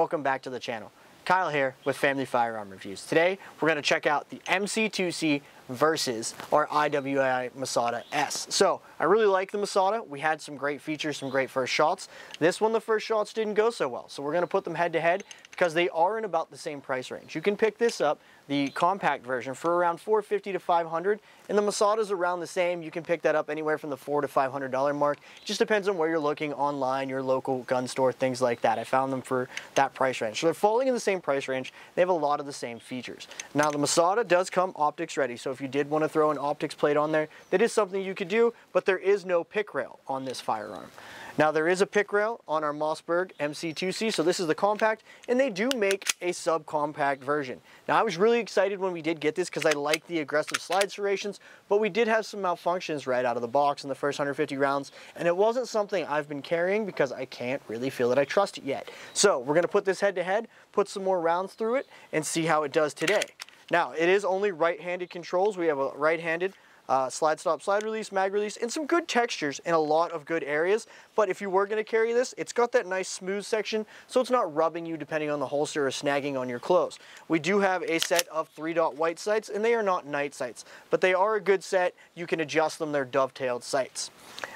welcome back to the channel. Kyle here with Family Firearm Reviews. Today we're going to check out the MC2C versus our IWI Masada S. So I really like the Masada. We had some great features, some great first shots. This one, the first shots didn't go so well. So we're going to put them head to head because they are in about the same price range. You can pick this up, the compact version, for around $450 to $500, and the Masada's around the same. You can pick that up anywhere from the $400 to $500 mark. It just depends on where you're looking online, your local gun store, things like that. I found them for that price range. So they're falling in the same price range. They have a lot of the same features. Now the Masada does come optics ready, so if you did want to throw an optics plate on there, that is something you could do, but there is no pick rail on this firearm. Now there is a pick rail on our Mossberg MC2C, so this is the compact, and they do make a subcompact version. Now I was really excited when we did get this because I like the aggressive slide serrations, but we did have some malfunctions right out of the box in the first 150 rounds, and it wasn't something I've been carrying because I can't really feel that I trust it yet. So we're going to put this head to head, put some more rounds through it, and see how it does today. Now it is only right-handed controls. We have a right-handed slide stop, slide release, mag release, and some good textures in a lot of good areas. But if you were going to carry this, it's got that nice smooth section, so it's not rubbing you depending on the holster or snagging on your clothes. We do have a set of 3-dot white sights, and they are not night sights, but they are a good set. You can adjust them. They're dovetailed sights.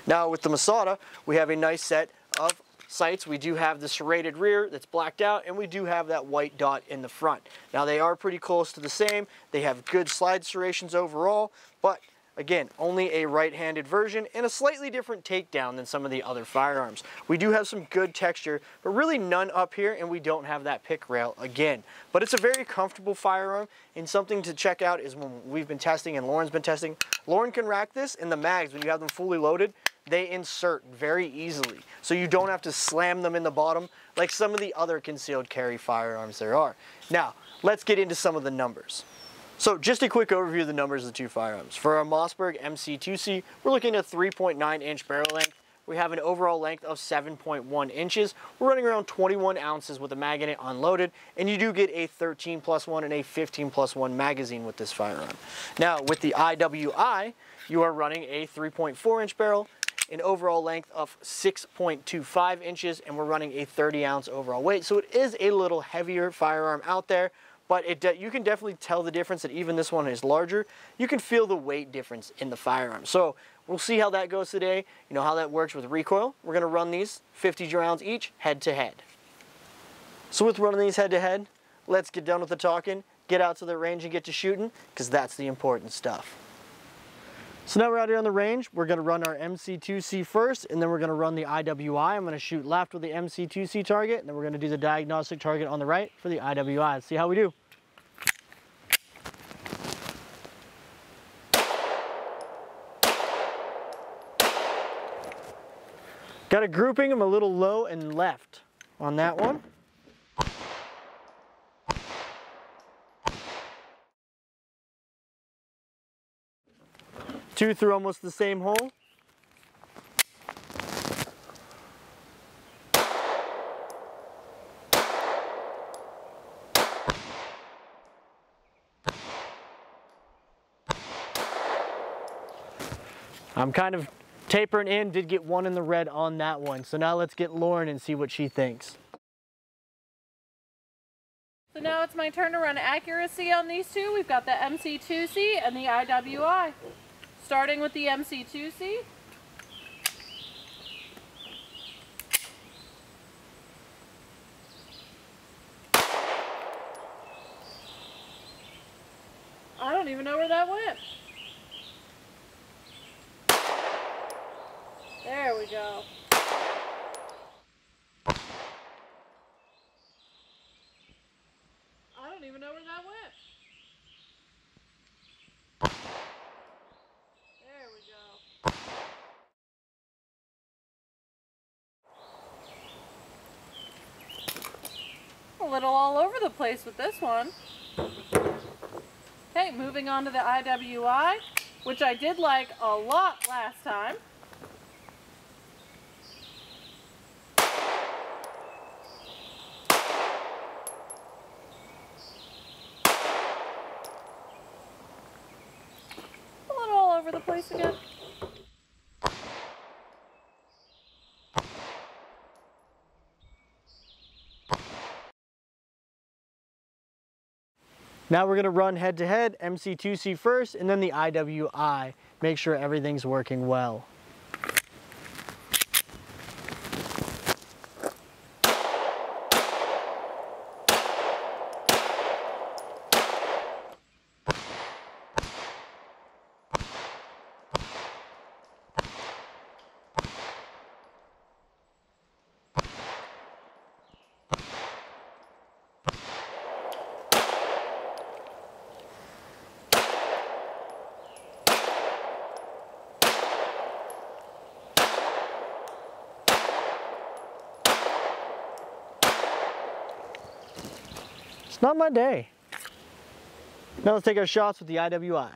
Now with the Masada, we have a nice set of sights. We do have the serrated rear that's blacked out, and we do have that white dot in the front. Now they are pretty close to the same. They have good slide serrations overall, but again, only a right-handed version and a slightly different takedown than some of the other firearms. We do have some good texture, but really none up here, and we don't have that pick rail again. But it's a very comfortable firearm, and something to check out is when we've been testing and Lauren's been testing. Lauren can rack this, and the mags, when you have them fully loaded, they insert very easily. So you don't have to slam them in the bottom like some of the other concealed carry firearms there are. Now, let's get into some of the numbers. So just a quick overview of the numbers of the two firearms. For our Mossberg MC2C, we're looking at a 3.9-inch barrel length. We have an overall length of 7.1 inches. We're running around 21 ounces with the mag in it unloaded, and you do get a 13+1 and a 15+1 magazine with this firearm. Now with the IWI, you are running a 3.4-inch barrel, an overall length of 6.25 inches, and we're running a 30-ounce overall weight. So it is a little heavier firearm out there, but you can definitely tell the difference that even this one is larger. You can feel the weight difference in the firearm. So we'll see how that goes today, you know, how that works with recoil. We're gonna run these 50 rounds each, head to head. So with running these head to head, let's get done with the talking, get out to the range and get to shooting, because that's the important stuff. So now we're out here on the range. We're going to run our MC2C first, and then we're going to run the IWI. I'm going to shoot left with the MC2C target, and then we're going to do the diagnostic target on the right for the IWI. Let's see how we do. Got a grouping. I'm a little low and left on that one. Two through almost the same hole. I'm kind of tapering in, did get one in the red on that one. So now let's get Lauren and see what she thinks. So now it's my turn to run accuracy on these two. We've got the MC2C and the IWI. Starting with the MC2C. I don't even know where that went. There we go. I don't even know where that went. There we go. A little all over the place with this one. Okay, moving on to the IWI, which I did like a lot last time. A little all over the place again. Now we're gonna run head to head, MC2C first, and then the IWI. Make sure everything's working well. It's not my day. Now let's take our shots with the IWI.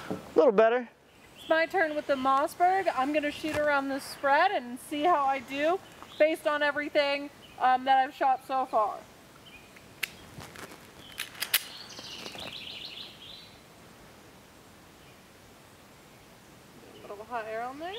A little better. It's my turn with the Mossberg. I'm going to shoot around this spread and see how I do based on everything that I've shot so far. A little higher on there.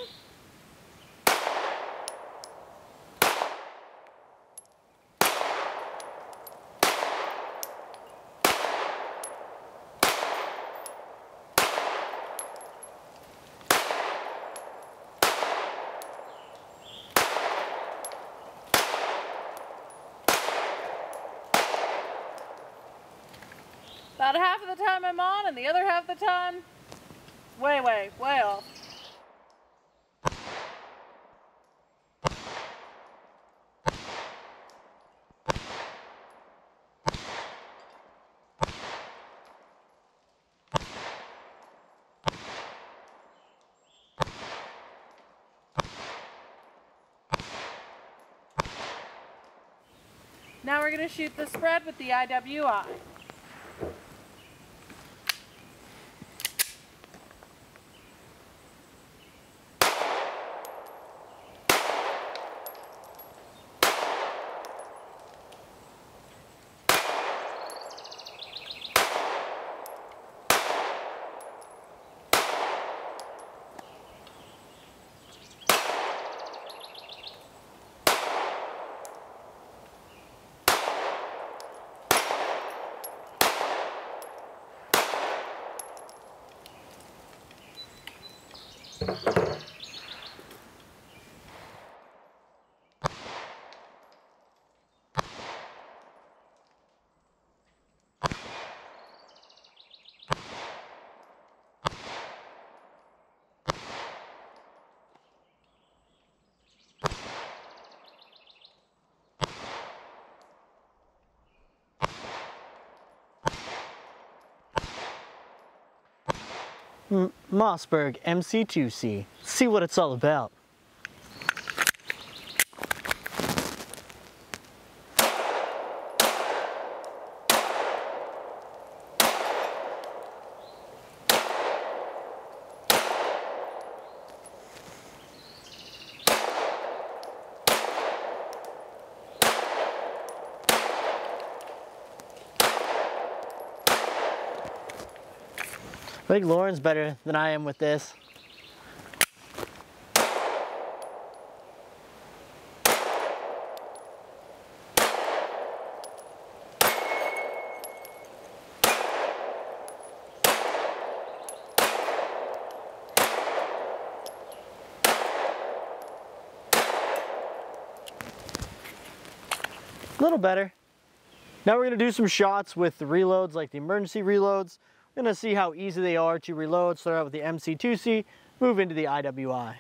About half of the time I'm on, and the other half of the time, way off. Now we're going to shoot the spread with the IWI. Mossberg MC2C. See what it's all about. I think Lauren's better than I am with this. A little better. Now we're going to do some shots with the reloads, like the emergency reloads. We're going to see how easy they are to reload. Start out with the MC2C, move into the IWI.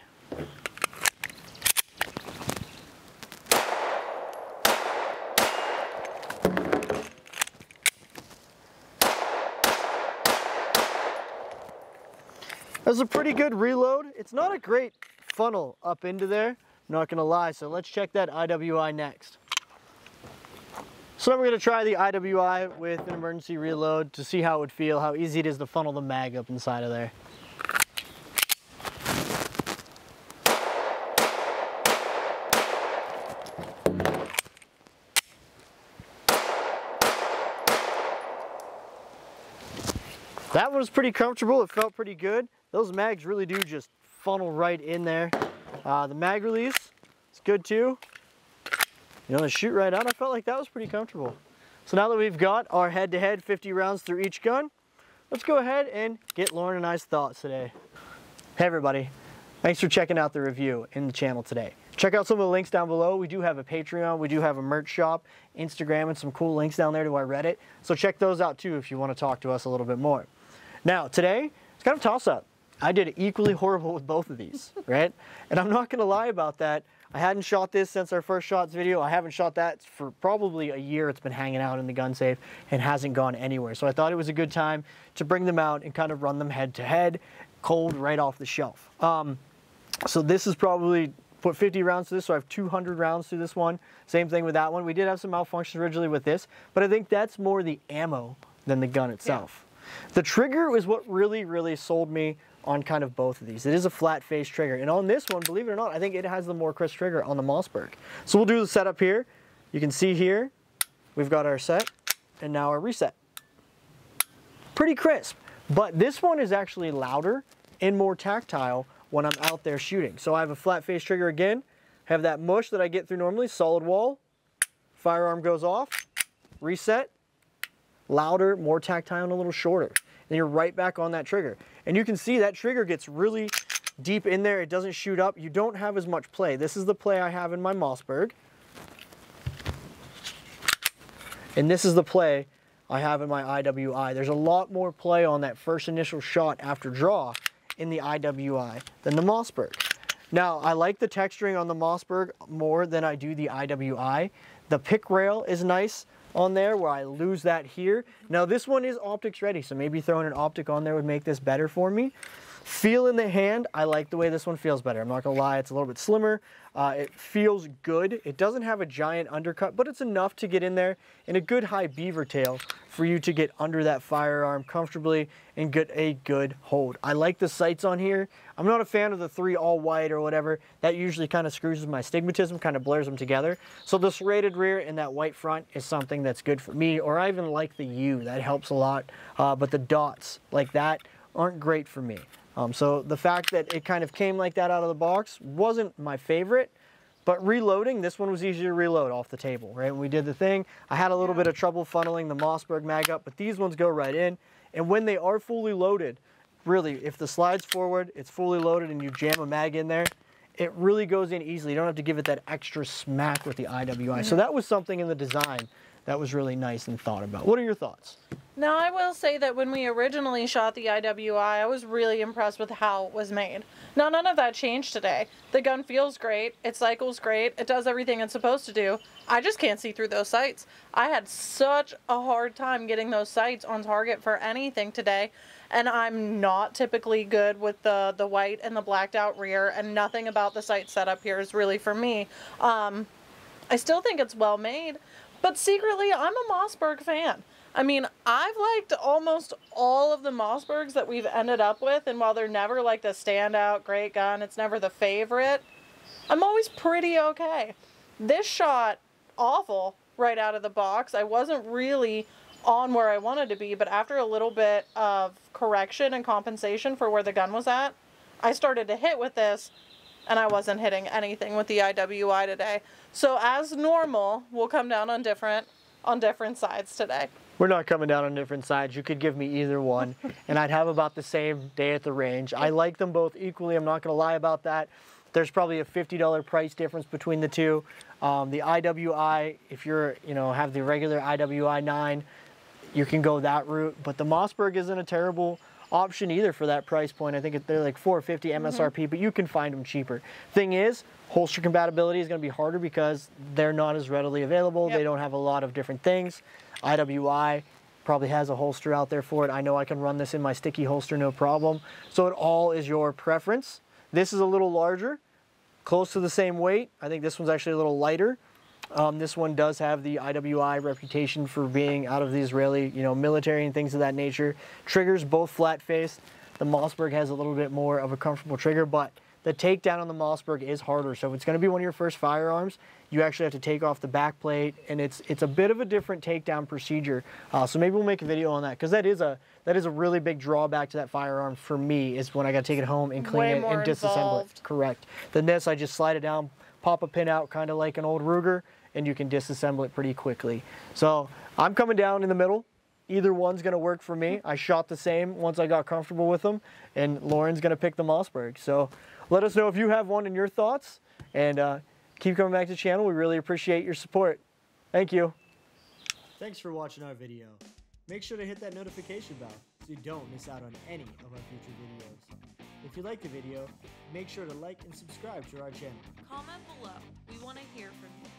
That's a pretty good reload. It's not a great funnel up into there, not gonna lie. So let's check that IWI next. So now we're gonna try the IWI with an emergency reload to see how it would feel, how easy it is to funnel the mag up inside of there. That was pretty comfortable. It felt pretty good. Those mags really do just funnel right in there. The mag release is good too. You know, to shoot right out, I felt like that was pretty comfortable. So now that we've got our head-to-head 50 rounds through each gun, let's go ahead and get Lauren and I's thoughts today. Hey everybody, thanks for checking out the review in the channel today. Check out some of the links down below. We do have a Patreon, we do have a merch shop, Instagram, and some cool links down there to our Reddit. So check those out too if you want to talk to us a little bit more. Now today, it's kind of a toss-up. I did equally horrible with both of these, right? And I'm not gonna lie about that. I hadn't shot this since our first shots video. I haven't shot that for probably a year. It's been hanging out in the gun safe and hasn't gone anywhere. So I thought it was a good time to bring them out and kind of run them head to head, cold right off the shelf. So this is probably, put 50 rounds to this, so I have 200 rounds to this one. Same thing with that one. We did have some malfunctions originally with this, but I think that's more the ammo than the gun itself. Yeah. The trigger was what really sold me on kind of both of these. It is a flat face trigger. And on this one, believe it or not, I think it has the more crisp trigger on the Mossberg. So we'll do the setup here. You can see here, we've got our set and now our reset. Pretty crisp, but this one is actually louder and more tactile when I'm out there shooting. So I have a flat face trigger again, have that mush that I get through normally, solid wall, firearm goes off, reset, louder, more tactile, and a little shorter. Then you're right back on that trigger. And you can see that trigger gets really deep in there. It doesn't shoot up. You don't have as much play. This is the play I have in my Mossberg. And this is the play I have in my IWI. There's a lot more play on that first initial shot after draw in the IWI than the Mossberg. Now, I like the texturing on the Mossberg more than I do the IWI. The pick rail is nice on there where I lose that here. Now this one is optics ready, so maybe throwing an optic on there would make this better for me. Feel in the hand, I like the way this one feels better. I'm not gonna lie, it's a little bit slimmer. It feels good. It doesn't have a giant undercut, but it's enough to get in there in a good high beaver tail for you to get under that firearm comfortably and get a good hold. I like the sights on here. I'm not a fan of the 3 all white or whatever. That usually kind of screws with my stigmatism, kind of blurs them together. So the serrated rear and that white front is something that's good for me, or I even like the U, that helps a lot. But the dots like that aren't great for me. So the fact that it kind of came like that out of the box wasn't my favorite, but reloading, this one was easier to reload off the table, right? When we did the thing, I had a little bit of trouble funneling the Mossberg mag up, but these ones go right in. And when they are fully loaded, really, if the slide's forward, it's fully loaded and you jam a mag in there, it really goes in easily. You don't have to give it that extra smack with the IWI. So that was something in the design that was really nice and thought about. What are your thoughts? Now, I will say that when we originally shot the IWI, I was really impressed with how it was made. Now, none of that changed today. The gun feels great, it cycles great, it does everything it's supposed to do. I just can't see through those sights. I had such a hard time getting those sights on target for anything today, and I'm not typically good with the white and the blacked out rear, and nothing about the sight setup here is really for me. I still think it's well made, but secretly, I'm a Mossberg fan. I mean, I've liked almost all of the Mossbergs that we've ended up with, and while they're never like the standout great gun, it's never the favorite, I'm always pretty okay. This shot, awful right out of the box. I wasn't really on where I wanted to be, but after a little bit of correction and compensation for where the gun was at, I started to hit with this, and I wasn't hitting anything with the IWI today. So as normal, we'll come down on different sides today. We're not coming down on different sides. You could give me either one, and I'd have about the same day at the range. I like them both equally. I'm not going to lie about that. There's probably a $50 price difference between the two. The IWI, if you're, have the regular IWI 9, you can go that route. But the Mossberg isn't a terrible option either for that price point. I think they're like $450 MSRP, but you can find them cheaper. Thing is, holster compatibility is going to be harder because they're not as readily available. Yep. They don't have a lot of different things. IWI probably has a holster out there for it. I know I can run this in my sticky holster, no problem. So it all is your preference. This is a little larger. close to the same weight. I think this one's actually a little lighter. This one does have the IWI reputation for being out of the Israeli, military and things of that nature. Triggers both flat-faced. The Mossberg has a little bit more of a comfortable trigger, but the takedown on the Mossberg is harder. So if it's going to be one of your first firearms, you actually have to take off the back plate, and it's a bit of a different takedown procedure. So maybe we'll make a video on that, because that is a really big drawback to that firearm for me, is when I got to take it home and clean it and disassemble it. Correct. Then this, I just slide it down, pop a pin out, kind of like an old Ruger, and you can disassemble it pretty quickly. So I'm coming down in the middle. Either one's gonna work for me. I shot the same once I got comfortable with them, and Lauren's gonna pick the Mossberg. So let us know if you have one and your thoughts, and keep coming back to the channel. We really appreciate your support. Thank you. Thanks for watching our video. Make sure to hit that notification bell so you don't miss out on any of our future videos. If you like the video, make sure to like and subscribe to our channel. Comment below. We want to hear from you.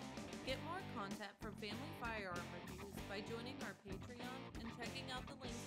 Get more content from Family Firearm Reviews by joining our Patreon and checking out the links